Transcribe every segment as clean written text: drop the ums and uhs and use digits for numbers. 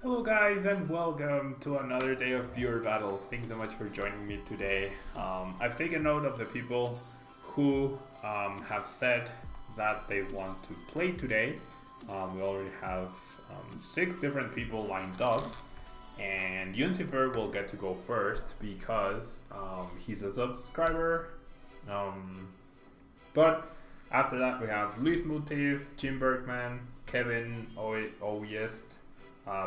Hello guys and welcome to another day of viewer battles. Thanks so much for joining me today. I've taken note of the people who have said that they want to play today. We already have 6 different people lined up, and Yuncifer will get to go first because he's a subscriber. But after that we have Luis Motif, Jim Bergman, Kevin Oyest,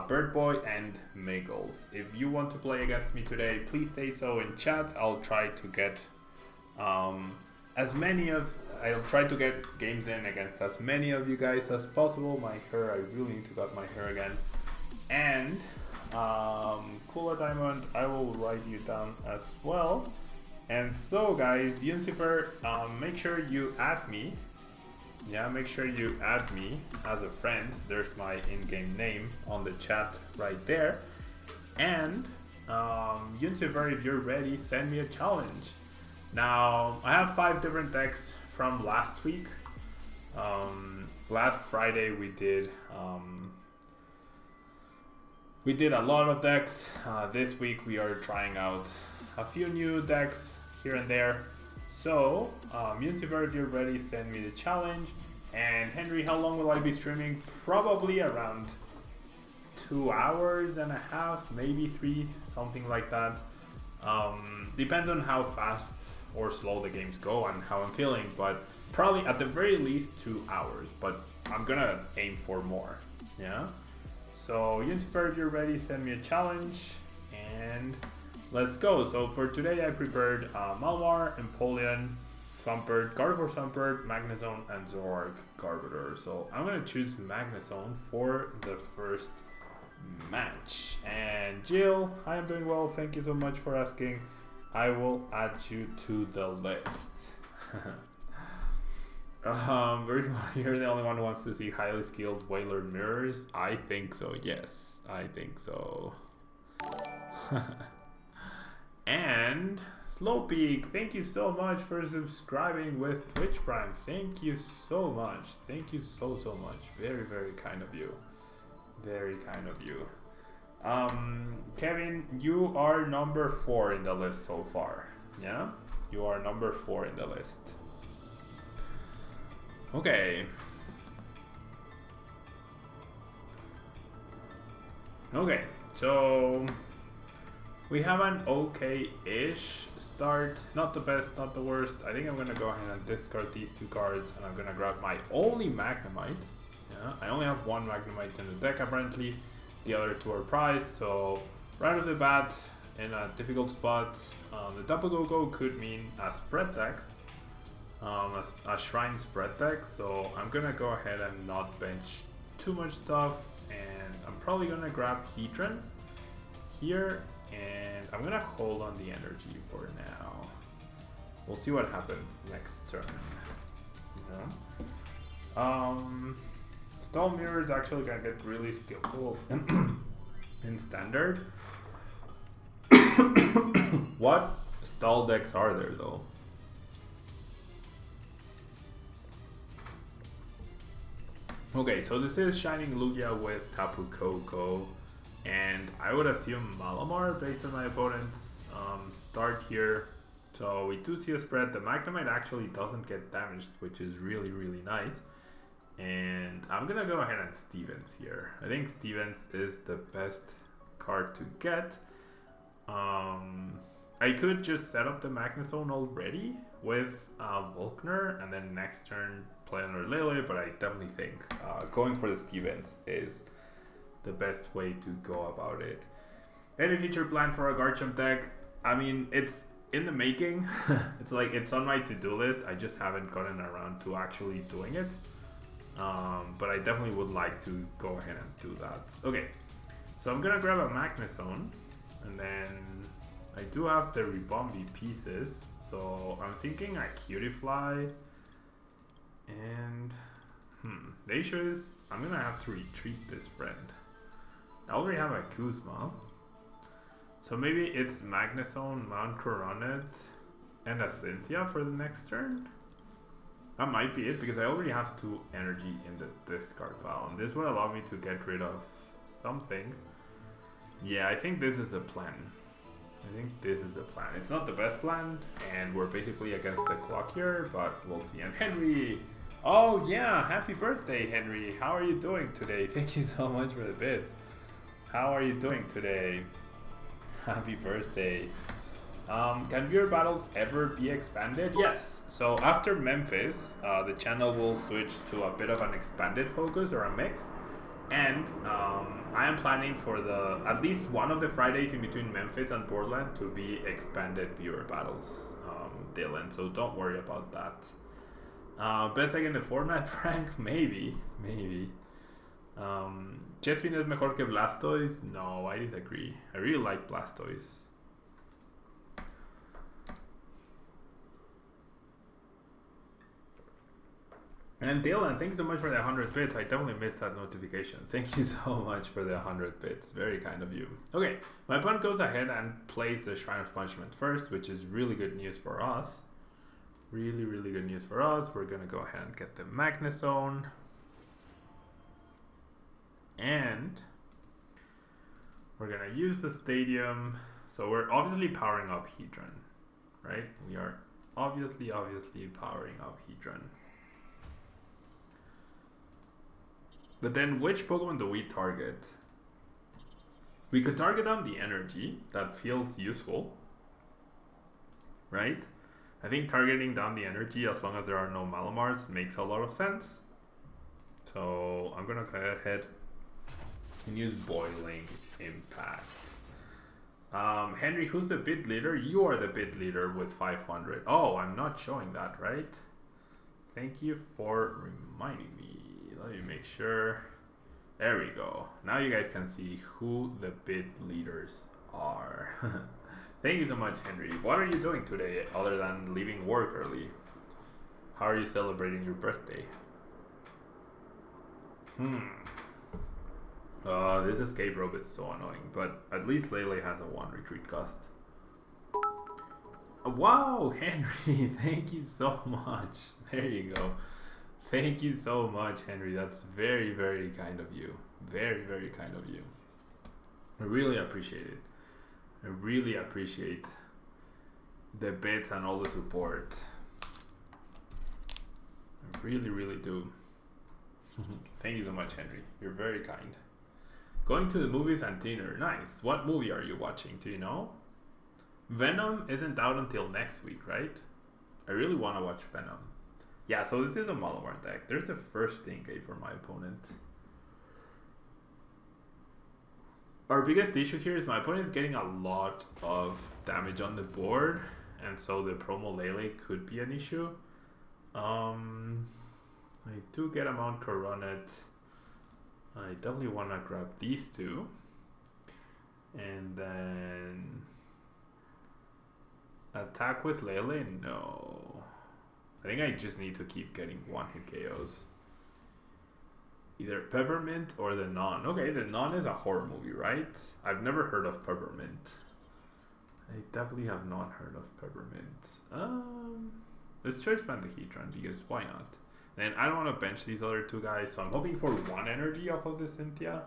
Bird Boy, and Miggles. If you want to play against me today, please say so in chat. I'll try to get I'll try to get games in against as many of you guys as possible. My hair, I really need to cut my hair again. And Cooler Diamond, I will write you down as well. And so guys, Yuncifer, make sure you add me. Yeah, make sure you add me as a friend. There's my in-game name on the chat right there. And Yuncifer, if you're ready, send me a challenge. Now, I have 5 different decks from last week. Last Friday we did a lot of decks. This week we are trying out a few new decks here and there. So, Yuncifer, if you're ready, send me the challenge. And Henry, how long will I be streaming? Probably around 2 hours and a half, maybe 3, something like that. Depends on how fast or slow the games go and how I'm feeling, but probably at the very least 2 hours, but I'm gonna aim for more, yeah? So, Yuncifer, if you're ready, send me a challenge, and let's go. So for today I prepared Malamar, Empoleon, Swampert, Gardevoir Swampert, Magnezone, and Zoroark Garbodor. So I'm going to choose Magnezone for the first match. And Jill, I am doing well. Thank you so much for asking. I will add you to the list. You're the only one who wants to see highly skilled Whaler mirrors. I think so, yes. I think so. And Slowpeak, thank you so much for subscribing with Twitch Prime. Thank you so much. Thank you so much. Very, very kind of you. Very kind of you. Kevin, you are number 4 in the list so far. Yeah? You are number 4 in the list. Okay. Okay, so we have an okay-ish start. Not the best, not the worst. I think I'm going to go ahead and discard these 2 cards, and I'm going to grab my only Magnemite. Yeah, I only have 1 Magnemite in the deck apparently. The other 2 are prized, so right off the bat, in a difficult spot, the Double Go-Go could mean a spread deck. A Shrine spread deck, so I'm going to go ahead and not bench too much stuff, and I'm probably going to grab Heatran here. And I'm gonna hold on the energy for now. We'll see what happens next turn. Yeah. Stall Mirror is actually gonna get really skillful in standard. What stall decks are there though? Okay, so this is Shining Lugia with Tapu Koko. And I would assume Malamar based on my opponent's start here. So we do see a spread. The Magnemite actually doesn't get damaged, which is really, really nice. And I'm going to go ahead and Stevens here. I think Stevens is the best card to get. I could just set up the Magnezone already with Volkner and then next turn play another Lele, but I definitely think going for the Stevens is the best way to go about it. Any future plan for a Garchomp deck? I mean, it's in the making. It's on my to-do list. I just haven't gotten around to actually doing it. But I definitely would like to go ahead and do that. Okay, so I'm gonna grab a Magnezone, and then I do have the Ribombee pieces. So I'm thinking a Cutiefly, and the issue is I'm gonna have to retreat this friend. I already have a Kuzma, so maybe it's Magnezone, Mount Coronet, and a Cynthia for the next turn. That might be it, because I already have 2 energy in the discard pile, and this would allow me to get rid of something. Yeah, I think this is the plan. I think this is the plan. It's not the best plan, and we're basically against the clock here, but we'll see. And Henry, oh yeah, happy birthday, Henry. How are you doing today? Thank you so much for the bits. How are you doing today? Happy birthday. Can viewer battles ever be expanded? Yes. So after Memphis, the channel will switch to a bit of an expanded focus or a mix. And I am planning for at least one of the Fridays in between Memphis and Portland to be expanded viewer battles, Dylan. So don't worry about that. Best deck in the format, Frank? Maybe. Chespin es mejor que Blastoise? No, I disagree. I really like Blastoise. And Dylan, thank you so much for the 100 bits. I definitely missed that notification. Thank you so much for the 100 bits. Very kind of you. Okay, my opponent goes ahead and plays the Shrine of Punishment first, which is really good news for us. Really good news for us. We're going to go ahead and get the Magnezone. And we're going to use the Stadium. So we're obviously powering up Hedron, right? We are obviously powering up Hedron. But then which Pokemon do we target? We could target on the energy. That feels useful, right? I think targeting down the energy as long as there are no Malamars makes a lot of sense. So I'm gonna go ahead and use Boiling Impact. Henry, who's the bid leader? You are the bid leader with 500. Oh, I'm not showing that, right? Thank you for reminding me. Let me make sure. There we go. Now you guys can see who the bid leaders are. Thank you so much, Henry. What are you doing today other than leaving work early? How are you celebrating your birthday? This escape rope is so annoying, but at least Lele has a 1 retreat cost. Wow, Henry, thank you so much. There you go. Thank you so much, Henry. That's very kind of you. Very kind of you. I really appreciate it. I really appreciate the bits and all the support. I really do. Thank you so much, Henry. You're very kind. Going to the movies and dinner. Nice. What movie are you watching? Do you know? Venom isn't out until next week, right? I really want to watch Venom. Yeah, so this is a Malamar deck. There's the first Stingray for my opponent. Our biggest issue here is my opponent is getting a lot of damage on the board, and so the promo Lele could be an issue. I do get a Mount Coronet. I definitely want to grab these two. And then attack with Lele? No. I think I just need to keep getting one-hit KOs. Either Peppermint or the Nun. Okay, the Nun is a horror movie, right? I've never heard of Peppermint. I definitely have not heard of Peppermint. Let's choice band the Hedron because why not? And I don't want to bench these other two guys, so I'm hoping for 1 energy off of the Cynthia.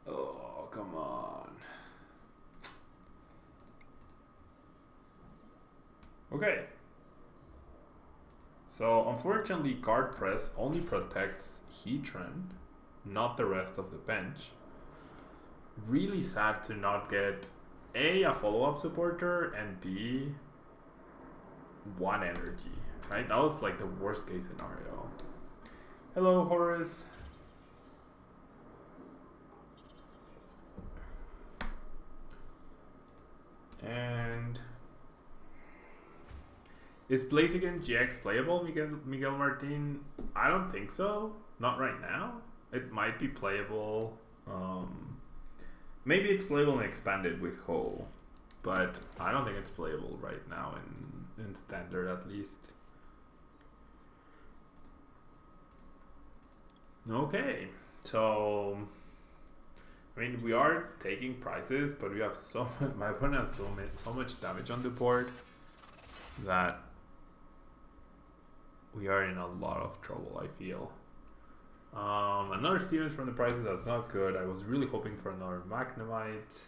Oh, come on. Okay. So unfortunately, Guard Press only protects Hedron, not the rest of the bench. Really sad to not get A, a follow-up supporter, and B, 1 energy, right? That was like the worst case scenario. Hello, Horace. And is Blaziken GX playable, Miguel Martin? I don't think so. Not right now. It might be playable. Maybe it's playable and expanded with Ho, but I don't think it's playable right now in standard at least. Okay, so I mean we are taking prizes, but we have so much, my opponent has so much damage on the board that we are in a lot of trouble, I feel. Another Stevens from the prices, that's not good. I was really hoping for another Magnemite.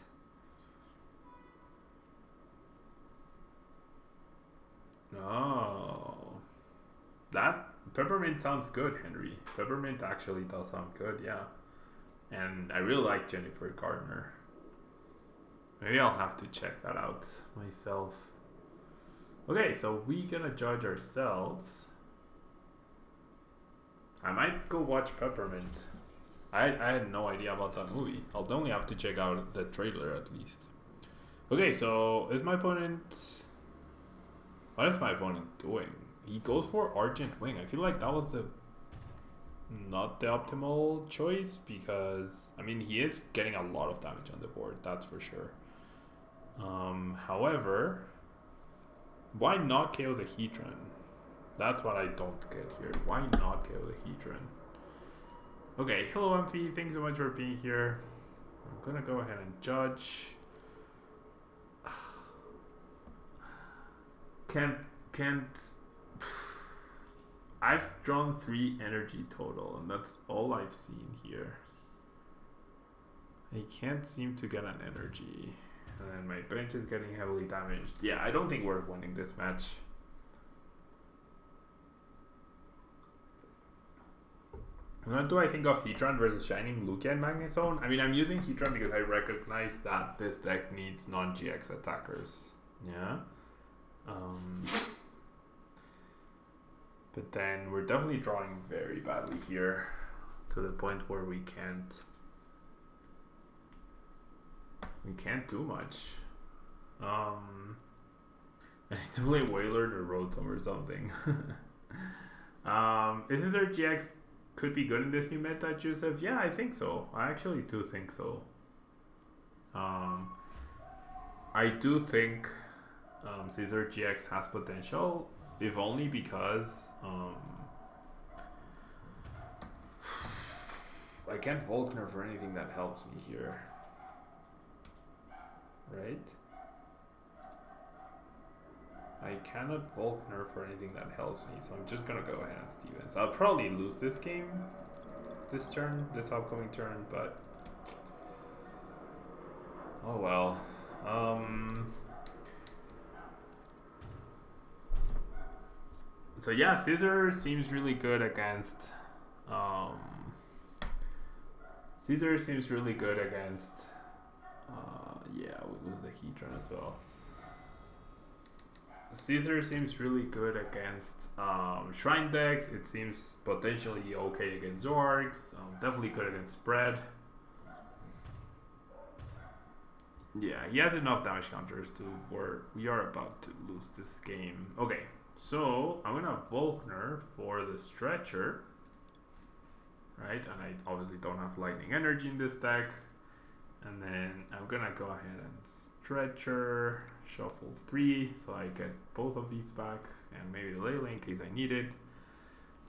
Oh, that Peppermint sounds good, Henry. Peppermint actually does sound good, yeah. And I really like Jennifer Gardner. Maybe I'll have to check that out myself. Okay, so we gonna judge ourselves. I might go watch Peppermint. I had no idea about that movie. I'll only have to check out the trailer at least. Okay, so is my opponent... What is my opponent doing? He goes for Argent Wing. I feel like that was not the optimal choice because, I mean, he is getting a lot of damage on the board, that's for sure. However, why not KO the Heatran? That's what I don't get here. Why not KO the Heatran? Okay, hello MP, thanks so much for being here. I'm gonna go ahead and judge. Can't. I've drawn 3 energy total, and that's all I've seen here. I can't seem to get an energy. And then my bench is getting heavily damaged. Yeah, I don't think we're winning this match. What do I think of Heatran versus Shining Lugia and Magnezone? I mean, I'm using Heatran because I recognize that this deck needs non-GX attackers. Yeah. But then we're definitely drawing very badly here to the point where we can't do much. I need to play Whaler or Rotom or something. Is this our GX could be good in this new meta, Joseph? Yeah, I think so. I actually do think so. I do think Scissor GX has potential, if only because I can't Volkner for anything that helps me here. Right? I cannot Volkner for anything that helps me, so I'm just gonna go ahead and Stevens. I'll probably lose this game, this upcoming turn, but oh well. So yeah, Scissor seems really good against yeah, we'll lose the Heatran as well. Caesar seems really good against Shrine decks. It seems potentially okay against Zorgs. Definitely good against Spread. Yeah, he has enough damage counters to where we are about to lose this game. Okay, so I'm gonna Volkner for the Stretcher. Right, and I obviously don't have Lightning Energy in this deck. And then I'm gonna go ahead and Stretcher, shuffle 3, so I get both of these back, and maybe the Lele in case I need it.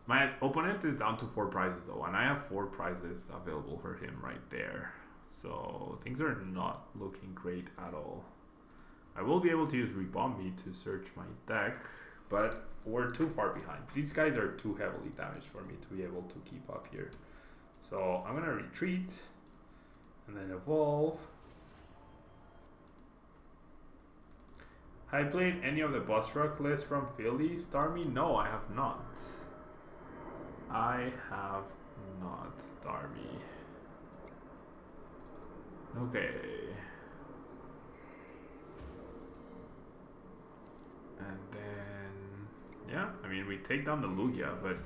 My opponent is down to 4 prizes though, and I have 4 prizes available for him right there. So things are not looking great at all. I will be able to use Rebomb Me to search my deck, but we're too far behind. These guys are too heavily damaged for me to be able to keep up here. So I'm gonna retreat, and then evolve. Have I played any of the Bus Truck lists from Philly? Starmie? No, I have not. I have not, Starmie. Okay. And then, yeah, I mean, we take down the Lugia, but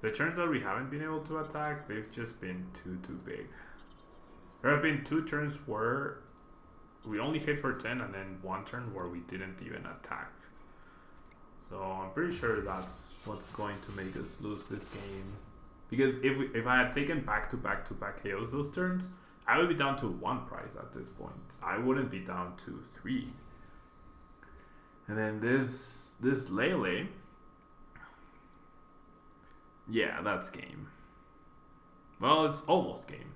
the turns that we haven't been able to attack, they've just been too big. There have been 2 turns where we only hit for 10 and then 1 turn where we didn't even attack. So I'm pretty sure that's what's going to make us lose this game. Because if I had taken back-to-back KOs those turns, I would be down to 1 prize at this point. I wouldn't be down to 3. And then this Lele, yeah, that's game. Well, it's almost game.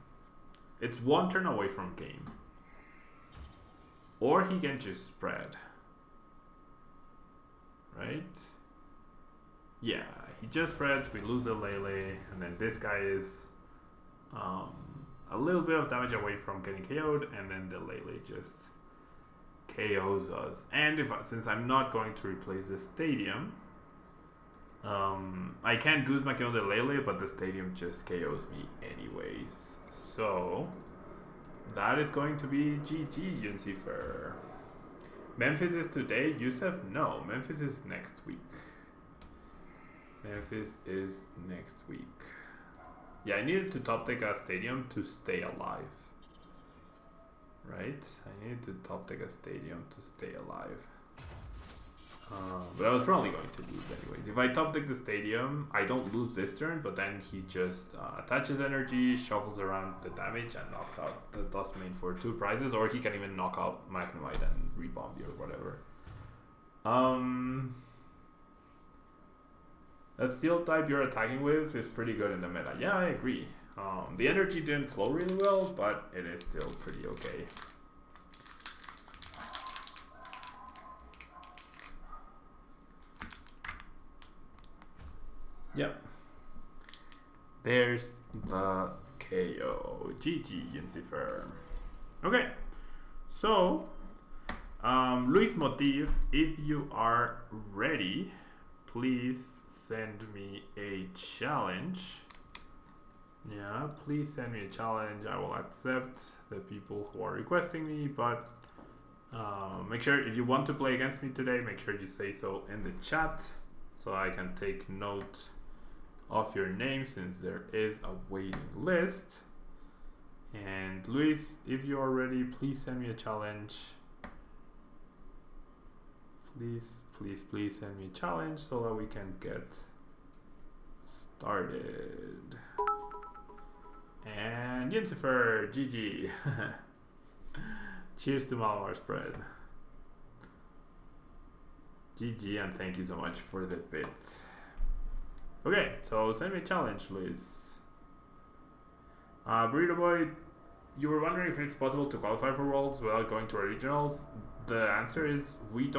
It's 1 turn away from game. Or he can just spread. Right? Yeah, he just spreads, we lose the Lele, and then this guy is a little bit of damage away from getting KO'd, and then the Lele just KOs us. And since I'm not going to replace the stadium, I can Guzma kill the Lele, but the stadium just KOs me anyways. So that is going to be GG, Yuncifer. Memphis is today, Yusef? No, Memphis is next week. Memphis is next week. Yeah, I needed to top deck a stadium to stay alive. Right? I needed to top deck a stadium to stay alive. But I was probably going to lose anyways. If I top deck the stadium, I don't lose this turn, but then he just attaches energy, shuffles around the damage, and knocks out the Dust Main for 2 prizes, or he can even knock out Magnemite and rebomb you or whatever. That steel type you're attacking with is pretty good in the meta. Yeah, I agree. The energy didn't flow really well, but it is still pretty okay. Yep. There's the KO. GG, Yuncifer. Okay. So, Luis Motif, if you are ready, please send me a challenge. Yeah, please send me a challenge. I will accept the people who are requesting me, but make sure if you want to play against me today, make sure you say so in the chat so I can take note of your name, since there is a waiting list. And Luis, if you are ready, please send me a challenge. Please send me a challenge so that we can get started. And Yuncifer, GG. Cheers to Malamar spread. GG, and thank you so much for the bits. Okay, so send me a challenge, Luis. Burrito Boy, you were wondering if it's possible to qualify for Worlds without going to our regionals. The answer is we don't